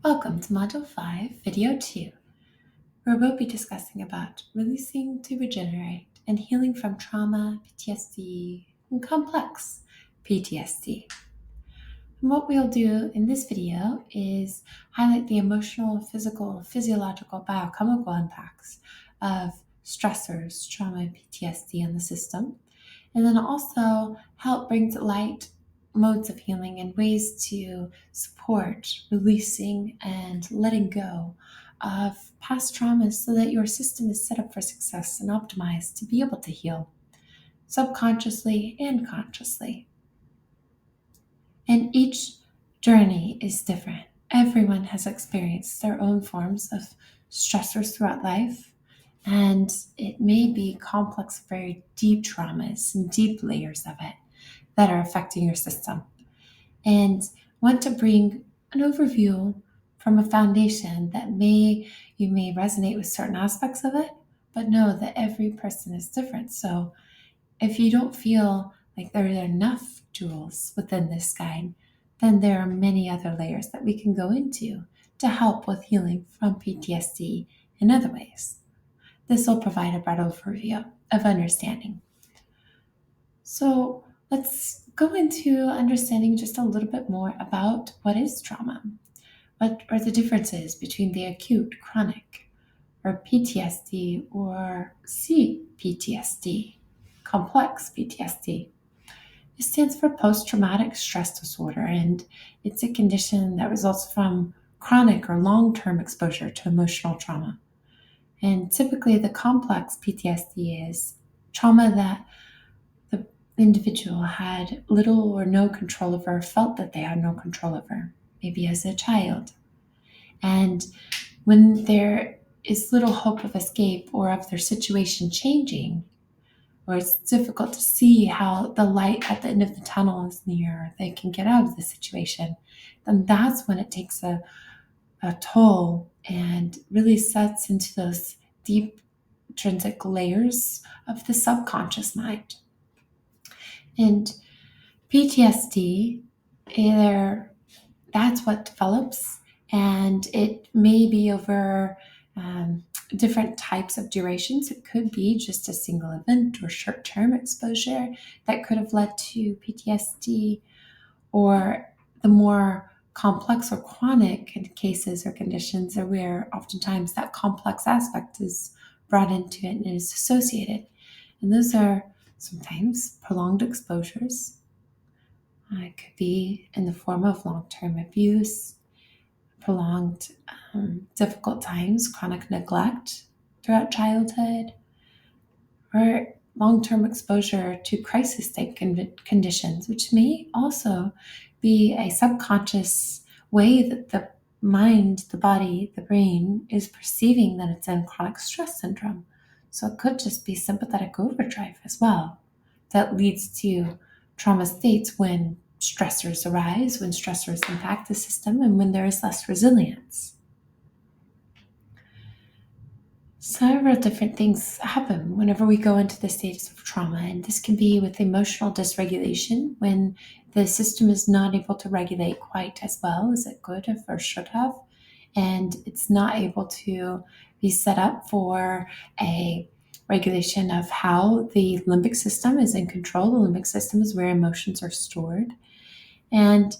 Welcome to Module 5, Video 2, where we'll be discussing about releasing to regenerate and healing from trauma, PTSD, and complex PTSD. And what we'll do in this video is highlight the emotional, physical, physiological, biochemical impacts of stressors, trauma, and PTSD in the system, and then also help bring to light modes of healing and ways to support releasing and letting go of past traumas so that your system is set up for success and optimized to be able to heal subconsciously and consciously. And each journey is different. Everyone has experienced their own forms of stressors throughout life, and it may be complex, very deep traumas and deep layers of it that are affecting your system. And want to bring an overview from a foundation that you may resonate with certain aspects of it, but know that every person is different. So if you don't feel like there are enough jewels within this guide, then there are many other layers that we can go into to help with healing from PTSD in other ways. This will provide a broad overview of understanding. So let's go into understanding just a little bit more about what is trauma. What are the differences between the acute, chronic, or PTSD or CPTSD, complex PTSD? It stands for post-traumatic stress disorder, and it's a condition that results from chronic or long-term exposure to emotional trauma. And typically the complex PTSD is trauma that the individual had little or no control over, felt that they had no control over, maybe as a child. And when there is little hope of escape or of their situation changing, or it's difficult to see how the light at the end of the tunnel is near, they can get out of the situation, then that's when it takes a toll and really sets into those deep intrinsic layers of the subconscious mind. And PTSD, that's what develops, and it may be over different types of durations. It could be just a single event or short-term exposure that could have led to PTSD, or the more complex or chronic cases or conditions are where oftentimes that complex aspect is brought into it and is associated. And those are sometimes prolonged exposures. It could be in the form of long-term abuse, prolonged difficult times, chronic neglect throughout childhood, or long-term exposure to crisis-type conditions, which may also be a subconscious way that the mind, the body, the brain is perceiving that it's in chronic stress syndrome. So it could just be sympathetic overdrive as well that leads to trauma states when stressors arise, when stressors impact the system, and when there is less resilience. Several different things happen whenever we go into the stages of trauma, and this can be with emotional dysregulation when the system is not able to regulate quite as well as it could have or should have, and it's not able to be set up for a regulation of how the limbic system is in control. The limbic system is where emotions are stored, and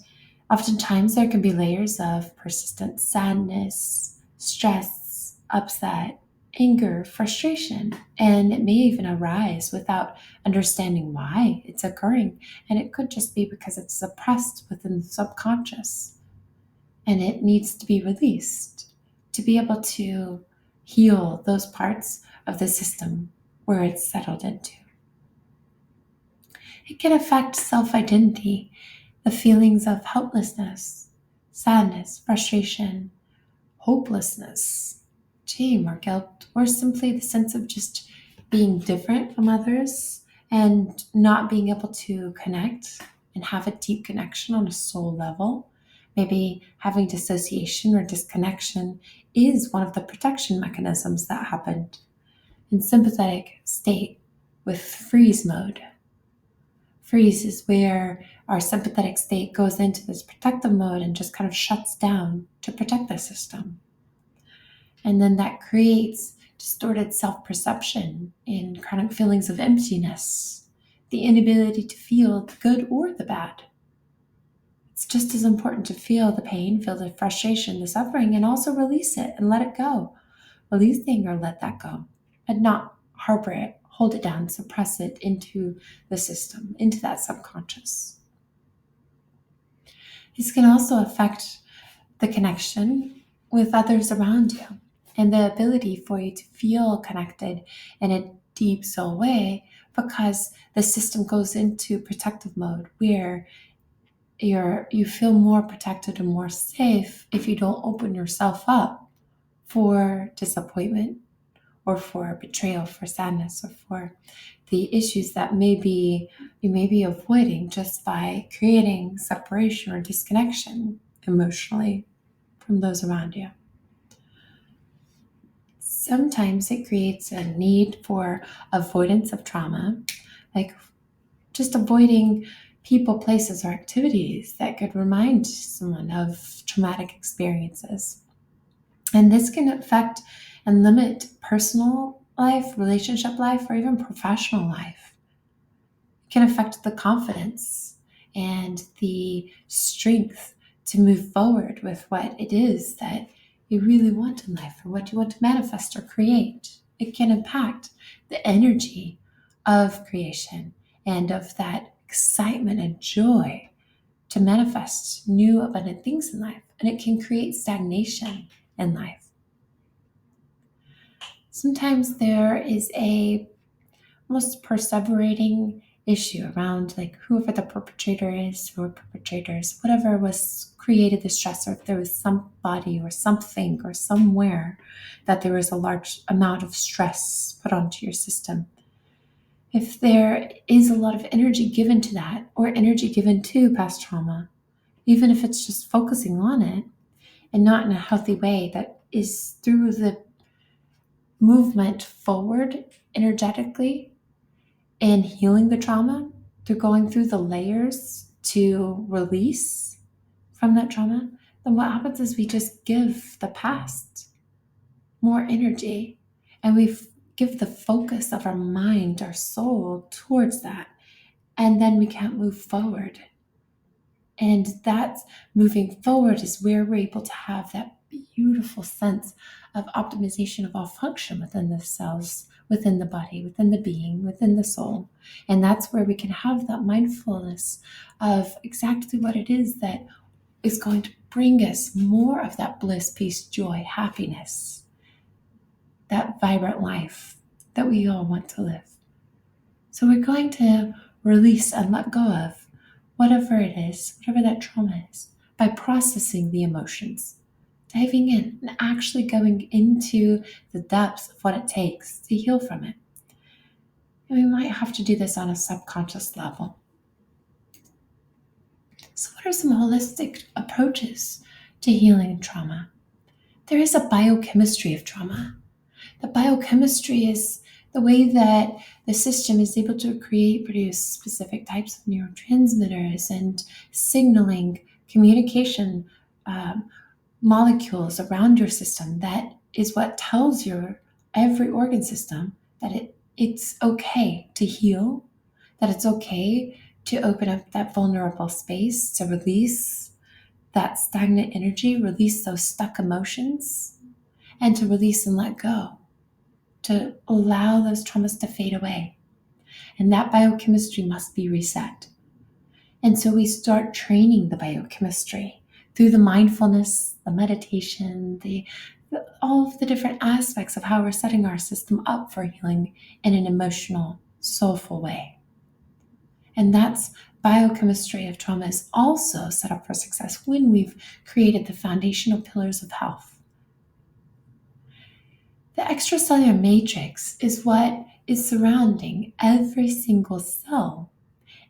oftentimes there can be layers of persistent sadness, stress, upset, anger, frustration, and it may even arise without understanding why it's occurring. And it could just be because it's suppressed within the subconscious and it needs to be released to be able to heal those parts of the system where it's settled into. It can affect self-identity, the feelings of helplessness, sadness, frustration, hopelessness, shame or guilt, or simply the sense of just being different from others and not being able to connect and have a deep connection on a soul level. Maybe having dissociation or disconnection is one of the protection mechanisms that happened. In sympathetic state with freeze mode. Freeze is where our sympathetic state goes into this protective mode and just kind of shuts down to protect the system. And then that creates distorted self perception and chronic feelings of emptiness, the inability to feel the good or the bad. It's just as important to feel the pain, feel the frustration, the suffering, and also release it and let it go. Release the anger, let that go, and not harbor it, hold it down, suppress it into the system, into that subconscious. This can also affect the connection with others around you and the ability for you to feel connected in a deep soul way, because the system goes into protective mode where you feel more protected and more safe if you don't open yourself up for disappointment or for betrayal, for sadness, or for the issues that you may be avoiding just by creating separation or disconnection emotionally from those around you. Sometimes it creates a need for avoidance of trauma, like just avoiding people, places, or activities that could remind someone of traumatic experiences. And this can affect and limit personal life, relationship life, or even professional life. It can affect the confidence and the strength to move forward with what it is that you really want in life or what you want to manifest or create. It can impact the energy of creation and of that excitement and joy to manifest new abundant things in life. And it can create stagnation in life. Sometimes there is a almost perseverating issue around like whoever the perpetrator is or perpetrators, whatever was created the stressor, if there was somebody or something or somewhere that there was a large amount of stress put onto your system. If there is a lot of energy given to that or energy given to past trauma, even if it's just focusing on it and not in a healthy way that is through the movement forward energetically and healing the trauma, through going through the layers to release from that trauma, then what happens is we just give the past more energy and we give the focus of our mind, our soul towards that. And then we can't move forward. And that's moving forward is where we're able to have that beautiful sense of optimization of all function within the cells, within the body, within the being, within the soul. And that's where we can have that mindfulness of exactly what it is that is going to bring us more of that bliss, peace, joy, happiness, that vibrant life that we all want to live. So we're going to release and let go of whatever it is, whatever that trauma is, by processing the emotions, diving in and actually going into the depths of what it takes to heal from it. And we might have to do this on a subconscious level. So what are some holistic approaches to healing trauma? There is a biochemistry of trauma. The biochemistry is the way that the system is able to produce specific types of neurotransmitters and signaling communication molecules around your system. That is what tells your every organ system that it's okay to heal, that it's okay to open up that vulnerable space, to release that stagnant energy, release those stuck emotions, and to release and let go, to allow those traumas to fade away. And that biochemistry must be reset. And so we start training the biochemistry through the mindfulness, the meditation, all of the different aspects of how we're setting our system up for healing in an emotional, soulful way. And that's biochemistry of trauma is also set up for success when we've created the foundational pillars of health. The extracellular matrix is what is surrounding every single cell.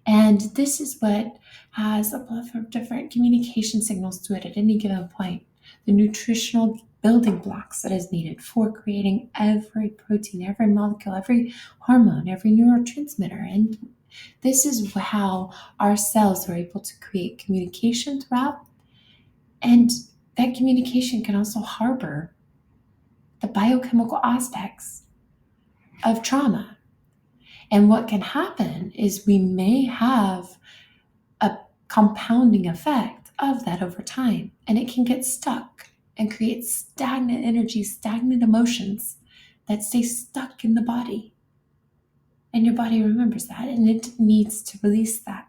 And this is what has a plethora of different communication signals to it at any given point. The nutritional building blocks that is needed for creating every protein, every molecule, every hormone, every neurotransmitter, and This is how our cells are able to create communication throughout, and that communication can also harbor the biochemical aspects of trauma. And what can happen is we may have a compounding effect of that over time, and it can get stuck and create stagnant energy, stagnant emotions that stay stuck in the body. And your body remembers that, and it needs to release that.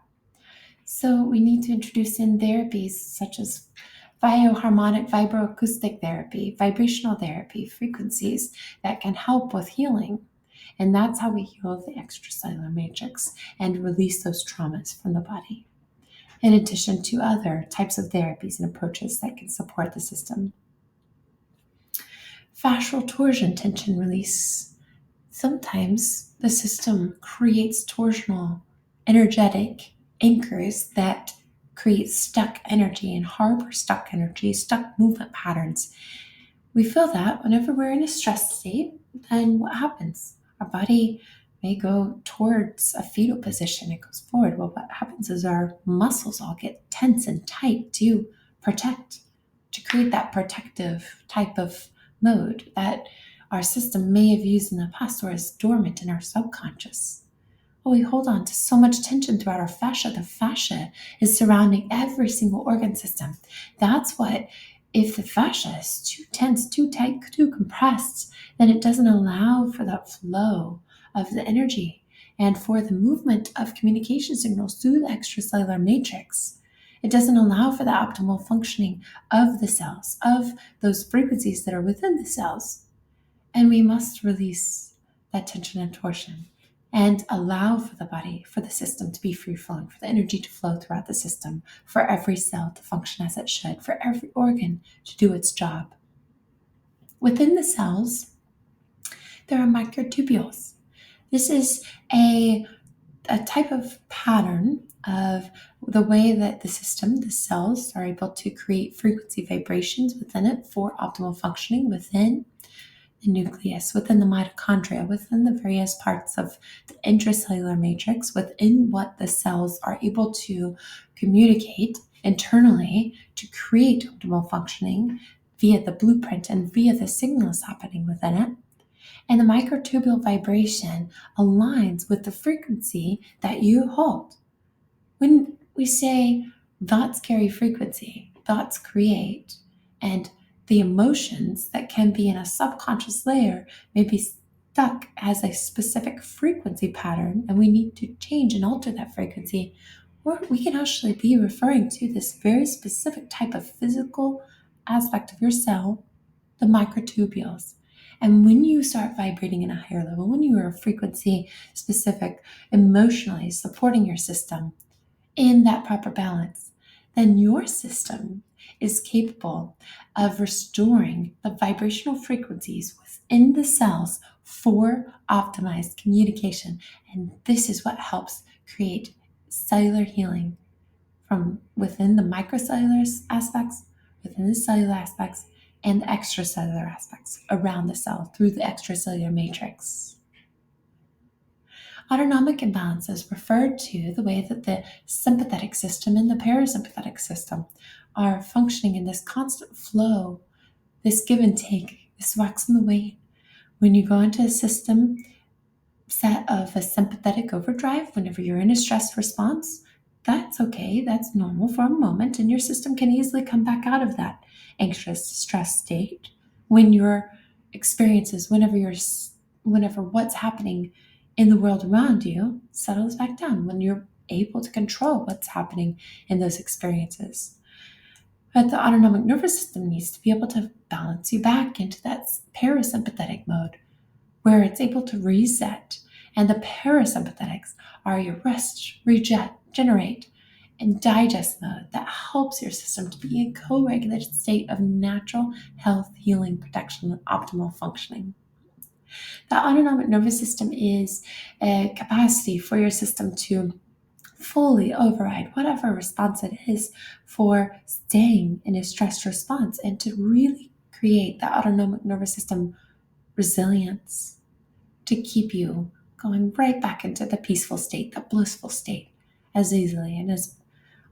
So we need to introduce in therapies such as bioharmonic vibroacoustic therapy, vibrational therapy, frequencies that can help with healing. And that's how we heal the extracellular matrix and release those traumas from the body, in addition to other types of therapies and approaches that can support the system. Fascial torsion tension release. Sometimes the system creates torsional, energetic anchors that create stuck energy and harbor stuck energy, stuck movement patterns. We feel that whenever we're in a stress state, then what happens? Our body may go towards a fetal position, it goes forward. Well, what happens is our muscles all get tense and tight to protect, to create that protective type of mode that our system may have used in the past or is dormant in our subconscious. Well, we hold on to so much tension throughout our fascia. The fascia is surrounding every single organ system. That's what, if the fascia is too tense, too tight, too compressed, then it doesn't allow for that flow of the energy and for the movement of communication signals through the extracellular matrix. It doesn't allow for the optimal functioning of the cells, of those frequencies that are within the cells. And we must release that tension and torsion and allow for the body, for the system to be free flowing, for the energy to flow throughout the system, for every cell to function as it should, for every organ to do its job. Within the cells, there are microtubules. This is a type of pattern of the way that the system, the cells, are able to create frequency vibrations within it for optimal functioning within the nucleus, within the mitochondria, within the various parts of the intracellular matrix, within what the cells are able to communicate internally to create optimal functioning via the blueprint and via the signals happening within it. And the microtubule vibration aligns with the frequency that you hold. When we say thoughts carry frequency, thoughts create, and the emotions that can be in a subconscious layer may be stuck as a specific frequency pattern, and we need to change and alter that frequency, or we can actually be referring to this very specific type of physical aspect of your cell, the microtubules. And when you start vibrating in a higher level, when you are frequency specific, emotionally supporting your system in that proper balance, then your system is capable of restoring the vibrational frequencies within the cells for optimized communication. And this is what helps create cellular healing from within the microcellular aspects, within the cellular aspects, and the extracellular aspects around the cell through the extracellular matrix. Autonomic imbalance is referred to the way that the sympathetic system and the parasympathetic system are functioning in this constant flow, this give and take, this wax and the wane. When you go into a system set of a sympathetic overdrive, whenever you're in a stress response, that's okay, that's normal for a moment, and your system can easily come back out of that anxious stress state when your experiences, whenever what's happening in the world around you settles back down, when you're able to control what's happening in those experiences. But the autonomic nervous system needs to be able to balance you back into that parasympathetic mode where it's able to reset. And the parasympathetics are your rest, regenerate, and digest mode that helps your system to be in a co-regulated state of natural health, healing, protection, and optimal functioning. The autonomic nervous system is a capacity for your system to fully override whatever response it is for staying in a stress response and to really create the autonomic nervous system resilience to keep you going right back into the peaceful state, the blissful state, as easily and as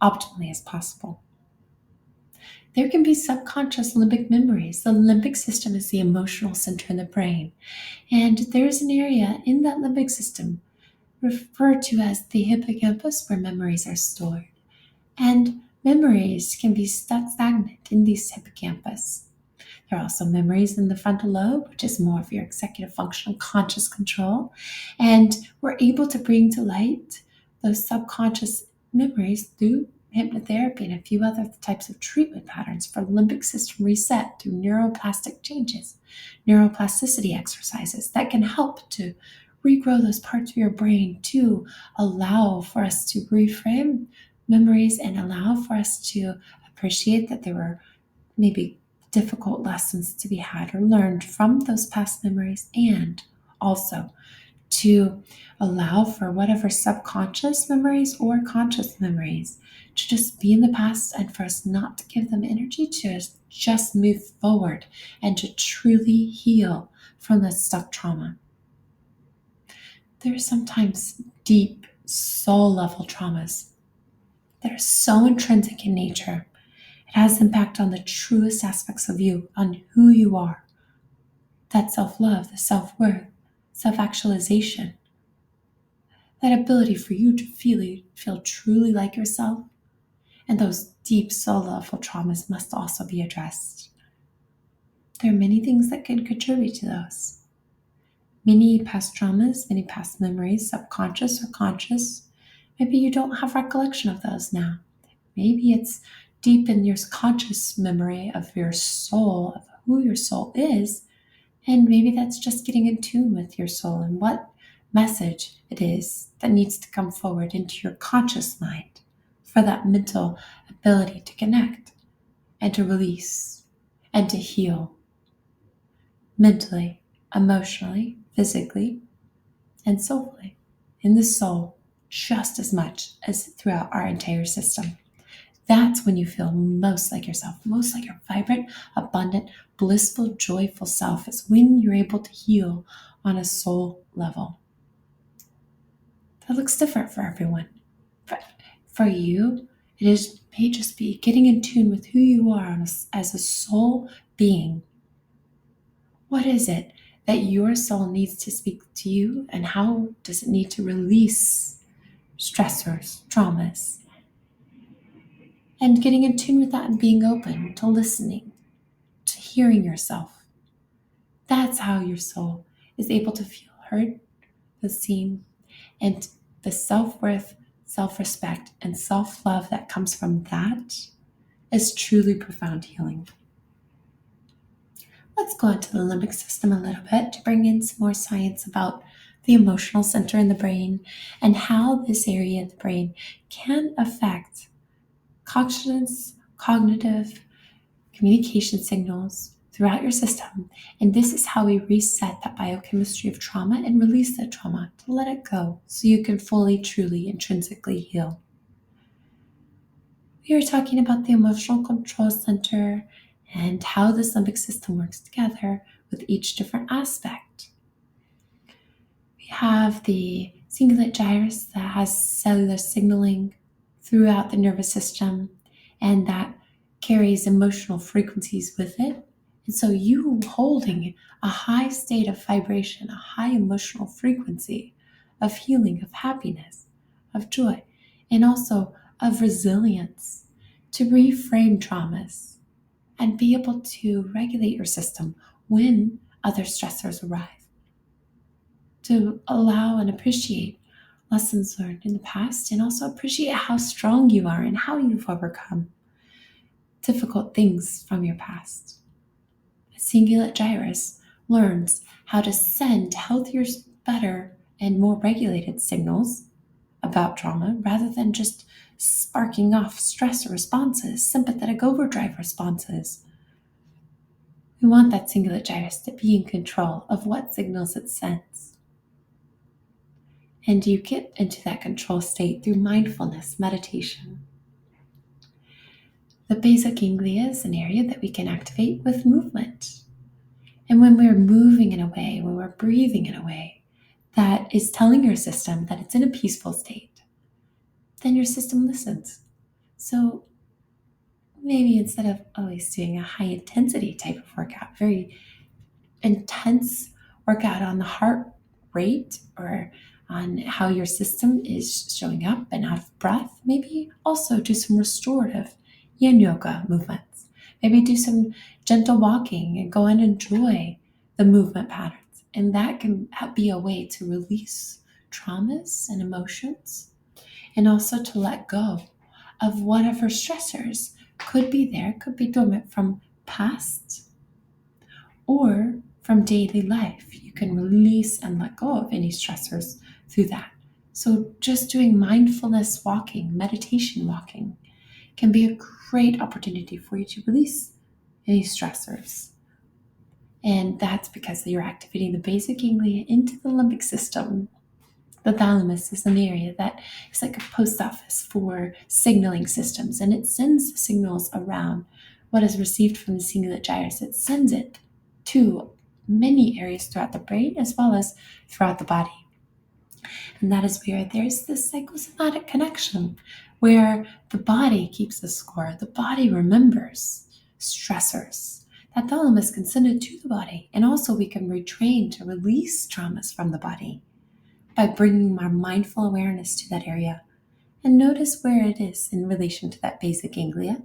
optimally as possible. There can be subconscious limbic memories. The limbic system is the emotional center in the brain, and there's an area in that limbic system referred to as the hippocampus where memories are stored. And memories can be stuck stagnant in these hippocampus. There are also memories in the frontal lobe, which is more of your executive function, conscious control. And we're able to bring to light those subconscious memories through hypnotherapy and a few other types of treatment patterns for limbic system reset through neuroplastic changes, neuroplasticity exercises that can help to regrow those parts of your brain to allow for us to reframe memories and allow for us to appreciate that there were maybe difficult lessons to be had or learned from those past memories, and also to allow for whatever subconscious memories or conscious memories to just be in the past and for us not to give them energy, to just move forward and to truly heal from that stuck trauma. There are sometimes deep soul level traumas that are so intrinsic in nature. It has impact on the truest aspects of you, on who you are. That self-love, the self-worth, self-actualization, that ability for you to feel truly like yourself. And those deep soul level traumas must also be addressed. There are many things that can contribute to those. Many past traumas, many past memories, subconscious or conscious. Maybe you don't have recollection of those now. Maybe it's deep in your conscious memory of your soul, of who your soul is, and maybe that's just getting in tune with your soul and what message it is that needs to come forward into your conscious mind for that mental ability to connect and to release and to heal mentally, emotionally, physically, and soulfully in the soul just as much as throughout our entire system. That's when you feel most like yourself, most like your vibrant, abundant, blissful, joyful self, is when you're able to heal on a soul level. That looks different for everyone. But for you, may just be getting in tune with who you are as a soul being. What is it that your soul needs to speak to you, and how does it need to release stressors, traumas? And getting in tune with that and being open to listening, to hearing yourself. That's how your soul is able to feel heard, feel seen, and the self-worth, self-respect, and self-love that comes from that is truly profound healing. Let's go into the limbic system a little bit to bring in some more science about the emotional center in the brain and how this area of the brain can affect conscious, cognitive, communication signals throughout your system. And this is how we reset that biochemistry of trauma and release that trauma, to let it go so you can fully, truly, intrinsically heal. We are talking about the emotional control center and how the limbic system works together with each different aspect. We have the cingulate gyrus that has cellular signaling throughout the nervous system, and that carries emotional frequencies with it. And so you holding a high state of vibration, a high emotional frequency of healing, of happiness, of joy, and also of resilience to reframe traumas and be able to regulate your system when other stressors arrive. To allow and appreciate lessons learned in the past, and also appreciate how strong you are and how you've overcome difficult things from your past. A cingulate gyrus learns how to send healthier, better, and more regulated signals about trauma rather than just sparking off stress responses, sympathetic overdrive responses. We want that cingulate gyrus to be in control of what signals it sends. And you get into that control state through mindfulness, meditation. The basal ganglia is an area that we can activate with movement. And when we're moving in a way, when we're breathing in a way that is telling your system that it's in a peaceful state, then your system listens. So maybe instead of always doing a high intensity type of workout, very intense workout on the heart rate or on how your system is showing up and out of breath, maybe also do some restorative yin yoga movements. Maybe do some gentle walking and go and enjoy the movement patterns. And that can be a way to release traumas and emotions and also to let go of whatever stressors could be there, could be dormant from past or from daily life. You can release and let go of any stressors through that. So just doing mindfulness walking, meditation walking, can be a great opportunity for you to release any stressors. And that's because you're activating the basic ganglia into the limbic system. The thalamus is an area that is like a post office for signaling systems, and it sends signals around what is received from the cingulate gyrus. It sends it to many areas throughout the brain as well as throughout the body. And that is where there's this psychosomatic connection where the body keeps the score, the body remembers stressors. That thalamus can send it to the body, and also we can retrain to release traumas from the body by bringing our mindful awareness to that area and notice where it is in relation to that basic ganglia,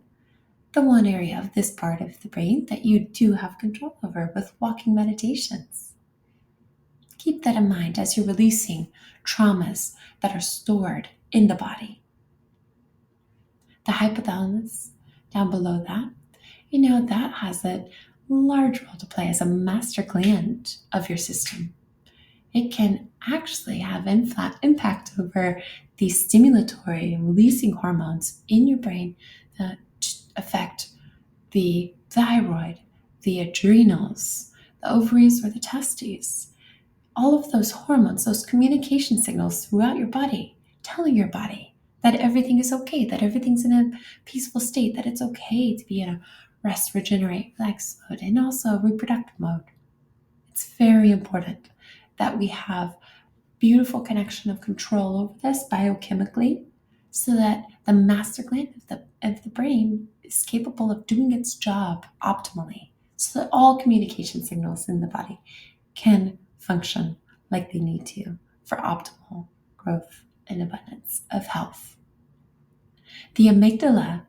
the one area of this part of the brain that you do have control over with walking meditations. Keep that in mind as you're releasing traumas that are stored in the body. The hypothalamus, down below that, that has a large role to play as a master gland of your system. It can actually have impact over the stimulatory and releasing hormones in your brain that affect the thyroid, the adrenals, the ovaries, or the testes. All of those hormones, those communication signals throughout your body, telling your body that everything is okay, that everything's in a peaceful state, that it's okay to be in a rest, regenerate, relax mode, and also reproductive mode. It's very important that we have beautiful connection of control over this biochemically so that the master gland of the brain is capable of doing its job optimally so that all communication signals in the body can function like they need to for optimal growth and abundance of health. The amygdala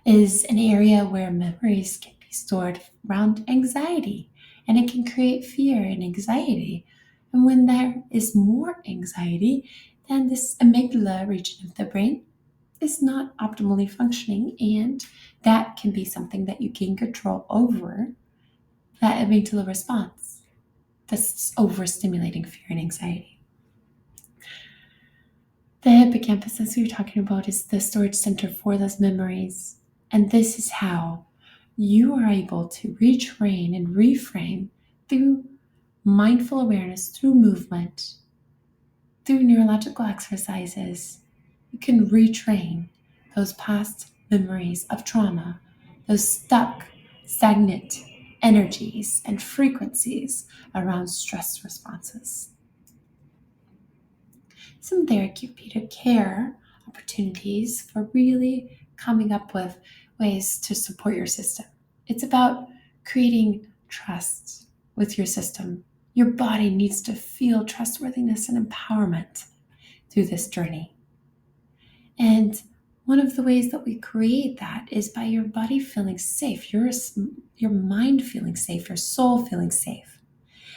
is an area where memories can be stored around anxiety, and it can create fear and anxiety. And when there is more anxiety, then this amygdala region of the brain is not optimally functioning, and that can be something that you gain control over, that amygdala response that's overstimulating fear and anxiety. The hippocampus, as we were talking about, is the storage center for those memories. And this is how you are able to retrain and reframe through mindful awareness, through movement, through neurological exercises. You can retrain those past memories of trauma, those stuck, stagnant energies and frequencies around stress responses. Some therapeutic care opportunities for really coming up with ways to support your system. It's about creating trust with your system. Your body needs to feel trustworthiness and empowerment through this journey. And one of the ways that we create that is by your body feeling safe, your mind feeling safe, your soul feeling safe.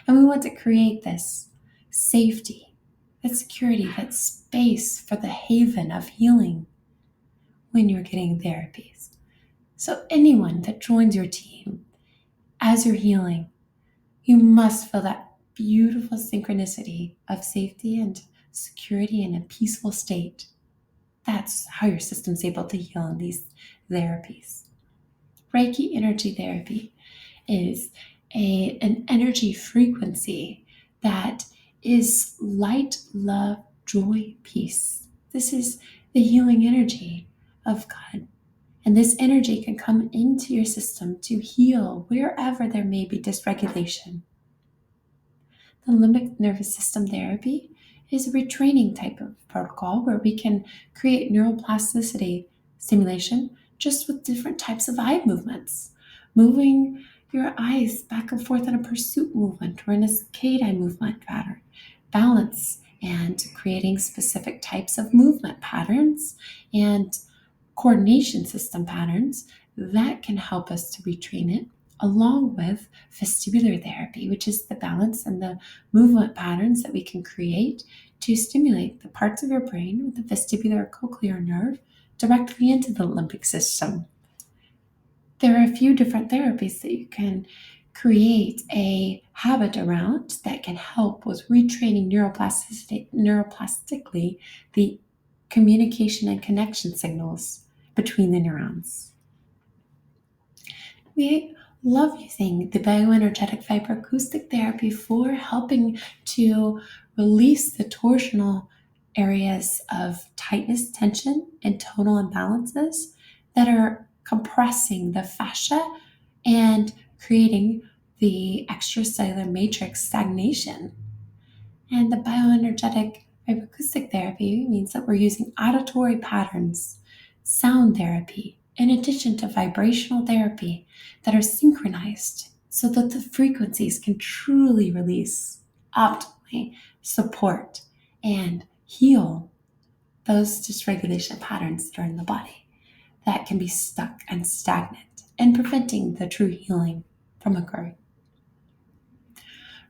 And we want to create this safety, that security, that space for the haven of healing when you're getting therapies. So anyone that joins your team as you're healing, you must feel that beautiful synchronicity of safety and security in a peaceful state. That's how your system's able to heal in these therapies. Reiki energy therapy is an energy frequency that is light, love, joy, peace. This is the healing energy of God. And this energy can come into your system to heal wherever there may be dysregulation. The limbic nervous system therapy is a retraining type of protocol where we can create neuroplasticity stimulation just with different types of eye movements. Moving your eyes back and forth in a pursuit movement or in a saccade eye movement pattern. Balance and creating specific types of movement patterns and coordination system patterns that can help us to retrain it, along with vestibular therapy, which is the balance and the movement patterns that we can create to stimulate the parts of your brain with the vestibular cochlear nerve directly into the limbic system. There are a few different therapies that you can create a habit around that can help with retraining neuroplastically the communication and connection signals between the neurons. We love using the bioenergetic vibroacoustic therapy for helping to release the torsional areas of tightness, tension, and tonal imbalances that are compressing the fascia and creating the extracellular matrix stagnation. And the bioenergetic vibroacoustic therapy means that we're using auditory patterns, sound therapy, in addition to vibrational therapy that are synchronized so that the frequencies can truly release, optimally support, and heal those dysregulation patterns that are in the body that can be stuck and stagnant and preventing the true healing from occurring.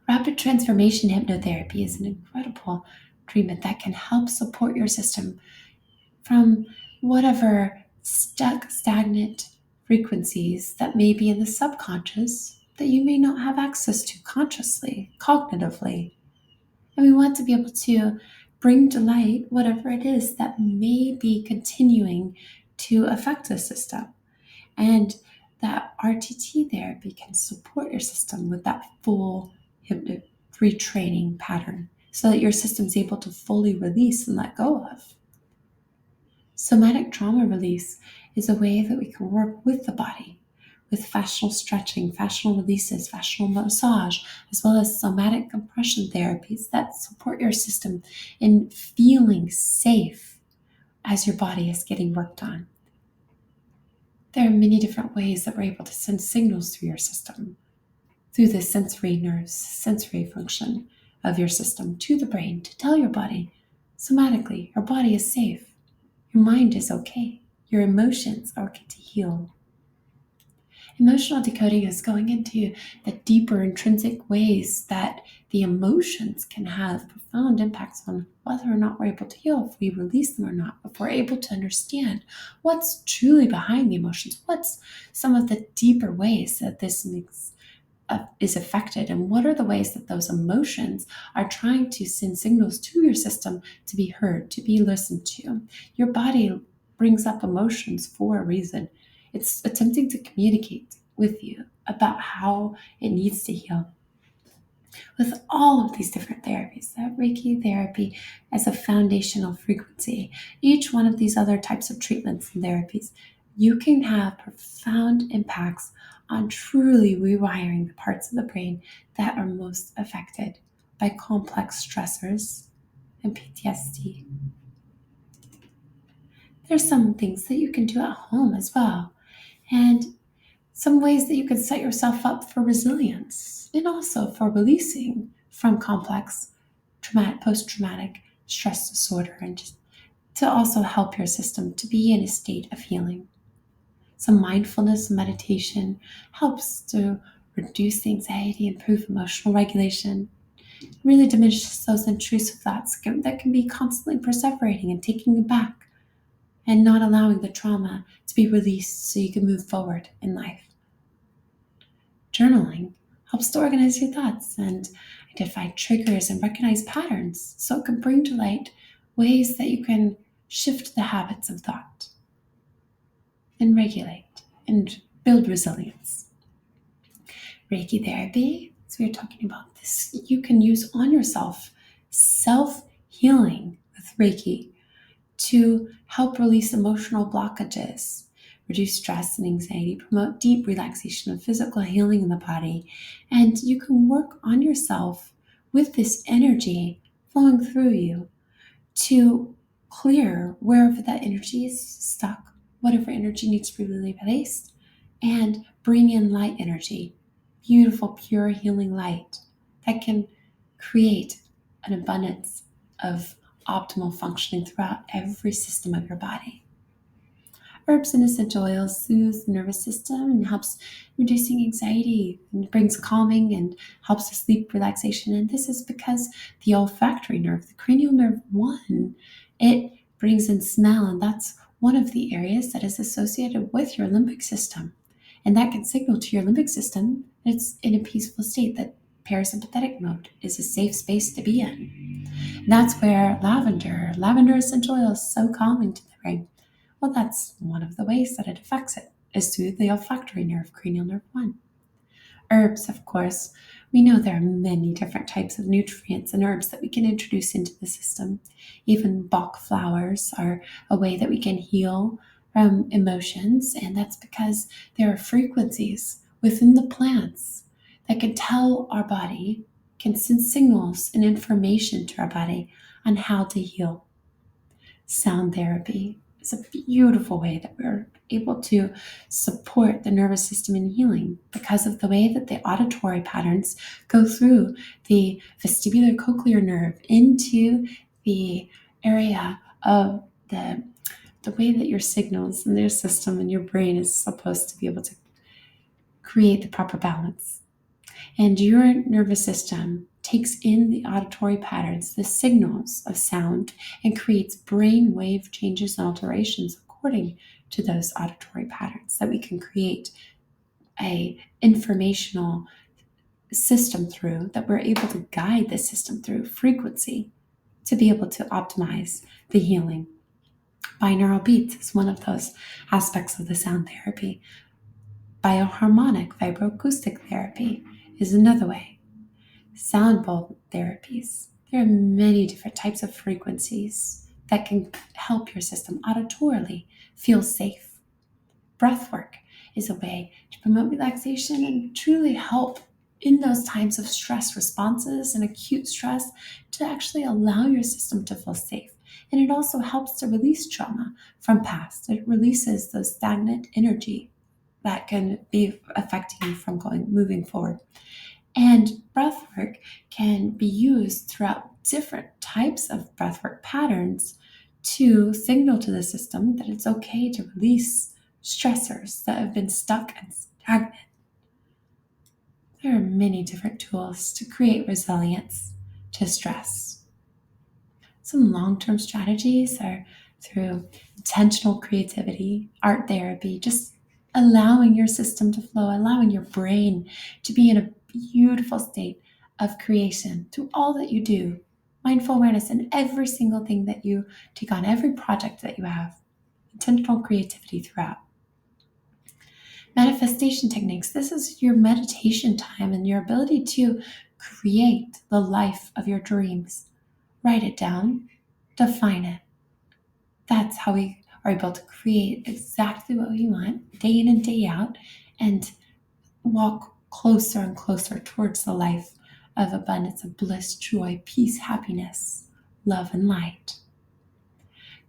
Rapid transformation hypnotherapy is an incredible treatment that can help support your system from whatever stuck, stagnant frequencies that may be in the subconscious that you may not have access to consciously, cognitively. And we want to be able to bring to light whatever it is that may be continuing to affect the system. And that RTT therapy can support your system with that full retraining pattern so that your system is able to fully release and let go of. Somatic trauma release is a way that we can work with the body, with fascial stretching, fascial releases, fascial massage, as well as somatic compression therapies that support your system in feeling safe as your body is getting worked on. There are many different ways that we're able to send signals through your system, through the sensory nerves, sensory function of your system to the brain to tell your body, somatically, your body is safe, your mind is okay, your emotions are okay to heal. Emotional decoding is going into the deeper intrinsic ways that the emotions can have profound impacts on whether or not we're able to heal, if we release them or not, if we're able to understand what's truly behind the emotions, what's some of the deeper ways that this is affected, and what are the ways that those emotions are trying to send signals to your system to be heard, to be listened to. Your body brings up emotions for a reason. It's attempting to communicate with you about how it needs to heal. With all of these different therapies, that Reiki therapy as a foundational frequency, each one of these other types of treatments and therapies, you can have profound impacts on truly rewiring the parts of the brain that are most affected by complex stressors and PTSD. There's some things that you can do at home as well, and some ways that you can set yourself up for resilience and also for releasing from complex post-traumatic stress disorder, and just to also help your system to be in a state of healing. Some mindfulness meditation helps to reduce the anxiety, improve emotional regulation, really diminishes those intrusive thoughts that can be constantly perseverating and taking you back and not allowing the trauma to be released so you can move forward in life. Journaling helps to organize your thoughts and identify triggers and recognize patterns so it can bring to light ways that you can shift the habits of thought and regulate and build resilience. Reiki therapy, so we're talking about this, you can use on yourself, self-healing with Reiki to help release emotional blockages, reduce stress and anxiety, promote deep relaxation and physical healing in the body. And you can work on yourself with this energy flowing through you to clear wherever that energy is stuck, whatever energy needs to be replaced, and bring in light energy, beautiful, pure, healing light that can create an abundance of optimal functioning throughout every system of your body. Herbs and essential oils soothe the nervous system and helps reducing anxiety and brings calming and helps with sleep relaxation. And this is because the olfactory nerve, the cranial nerve 1, it brings in smell, and that's one of the areas that is associated with your limbic system. And that can signal to your limbic system that it's in a peaceful state, that parasympathetic mode is a safe space to be in. And that's where lavender essential oil is so calming to the brain. Well, that's one of the ways that it affects it, is through the olfactory nerve, cranial nerve 1. Herbs, of course, we know there are many different types of nutrients and herbs that we can introduce into the system. Even Bach flowers are a way that we can heal from emotions, and that's because there are frequencies within the plants that can tell our body, can send signals and information to our body on how to heal. Sound therapy is a beautiful way that we're able to support the nervous system in healing because of the way that the auditory patterns go through the vestibular cochlear nerve into the area of the way that your signals and their system and your brain is supposed to be able to create the proper balance. And your nervous system takes in the auditory patterns, the signals of sound, and creates brain wave changes and alterations according to those auditory patterns, that we can create a informational system through, that we're able to guide the system through frequency to be able to optimize the healing. Binaural beats is one of those aspects of the sound therapy. Bioharmonic vibroacoustic therapy is another way. Sound bowl therapies. There are many different types of frequencies that can help your system auditorily feel safe. Breath work is a way to promote relaxation and truly help in those times of stress responses and acute stress to actually allow your system to feel safe. And it also helps to release trauma from past. It releases those stagnant energy that can be affecting you from moving forward. And breathwork can be used throughout different types of breathwork patterns to signal to the system that it's okay to release stressors that have been stuck and stagnant. There are many different tools to create resilience to stress. Some long-term strategies are through intentional creativity, art therapy, just allowing your system to flow, allowing your brain to be in a beautiful state of creation through all that you do. Mindful awareness in every single thing that you take on, every project that you have. Intentional creativity throughout. Manifestation techniques. This is your meditation time and your ability to create the life of your dreams. Write it down, define it. That's how we are able to create exactly what we want day in and day out and walk closer and closer towards the life of abundance, of bliss, joy, peace, happiness, love, and light.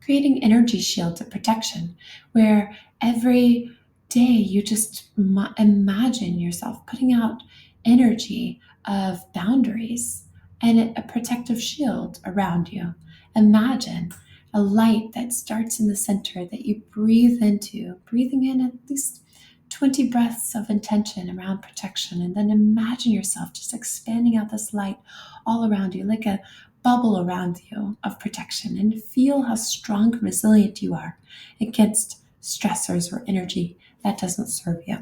Creating energy shields of protection where every day you just imagine yourself putting out energy of boundaries and a protective shield around you. Imagine a light that starts in the center that you breathe into, breathing in at least 20 breaths of intention around protection, and then imagine yourself just expanding out this light all around you like a bubble around you of protection, and feel how strong and resilient you are against stressors or energy that doesn't serve you.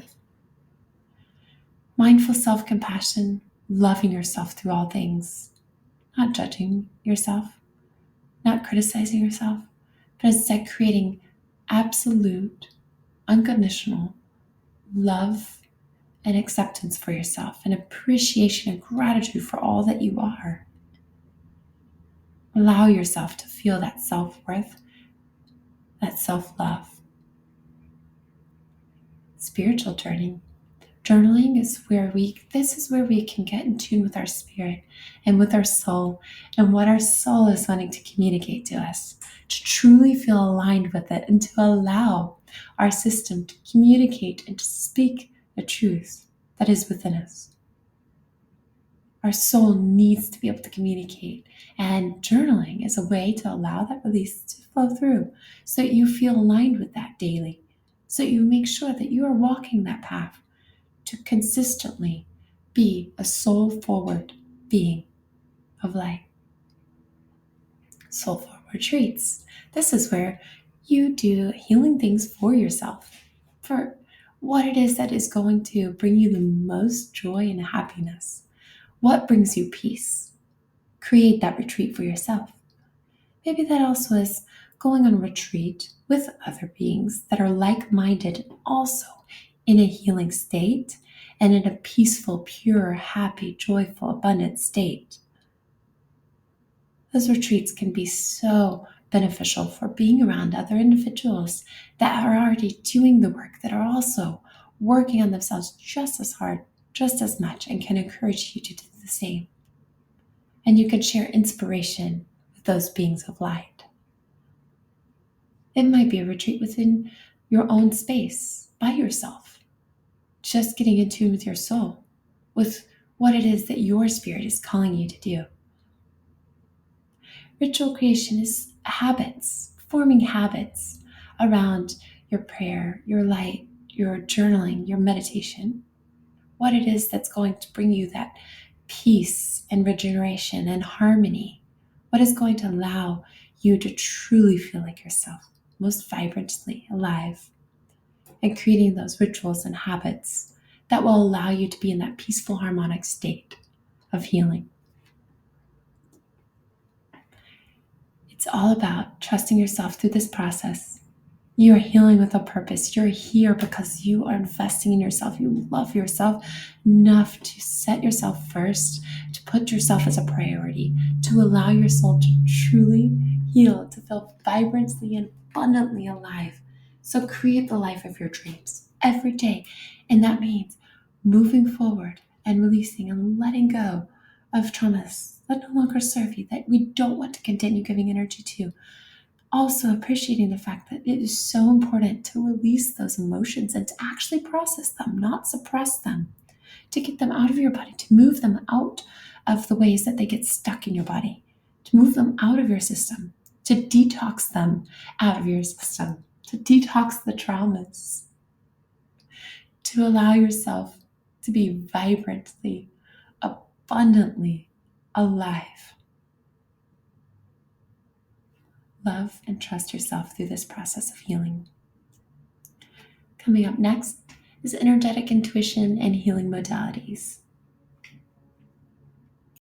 Mindful self-compassion, loving yourself through all things, not judging yourself, not criticizing yourself, but instead creating absolute, unconditional love and acceptance for yourself, and appreciation and gratitude for all that you are. Allow yourself to feel that self-worth, that self-love. Spiritual journey. Journaling is this is where we can get in tune with our spirit and with our soul and what our soul is wanting to communicate to us, to truly feel aligned with it and to allow our system to communicate and to speak the truth that is within us. Our soul needs to be able to communicate, and journaling is a way to allow that release to flow through so that you feel aligned with that daily, so that you make sure that you are walking that path to consistently be a soul forward being of light. Soulful retreats. This is where you do healing things for yourself, for what it is that is going to bring you the most joy and happiness. What brings you peace? Create that retreat for yourself. Maybe that also is going on a retreat with other beings that are like-minded and also in a healing state and in a peaceful, pure, happy, joyful, abundant state. Those retreats can be so beneficial for being around other individuals that are already doing the work, that are also working on themselves just as hard, just as much, and can encourage you to do the same. And you can share inspiration with those beings of light. It might be a retreat within your own space, by yourself, just getting in tune with your soul, with what it is that your spirit is calling you to do. Ritual creation is habits, forming habits around your prayer, your light, your journaling, your meditation, what it is that's going to bring you that peace and regeneration and harmony, what is going to allow you to truly feel like yourself, most vibrantly alive, and creating those rituals and habits that will allow you to be in that peaceful, harmonic state of healing. It's all about trusting yourself through this process. You are healing with a purpose. You're here because you are investing in yourself. You love yourself enough to set yourself first, to put yourself as a priority, to allow your soul to truly heal, to feel vibrantly and abundantly alive. So create the life of your dreams every day. And that means moving forward and releasing and letting go of traumas that no longer serve you, that we don't want to continue giving energy to. Also appreciating the fact that it is so important to release those emotions and to actually process them, not suppress them, to get them out of your body, to move them out of the ways that they get stuck in your body, to move them out of your system, to detox them out of your system, to detox the traumas, to allow yourself to be vibrantly, abundantly alive. Love and trust yourself through this process of healing. Coming up next is energetic intuition and healing modalities.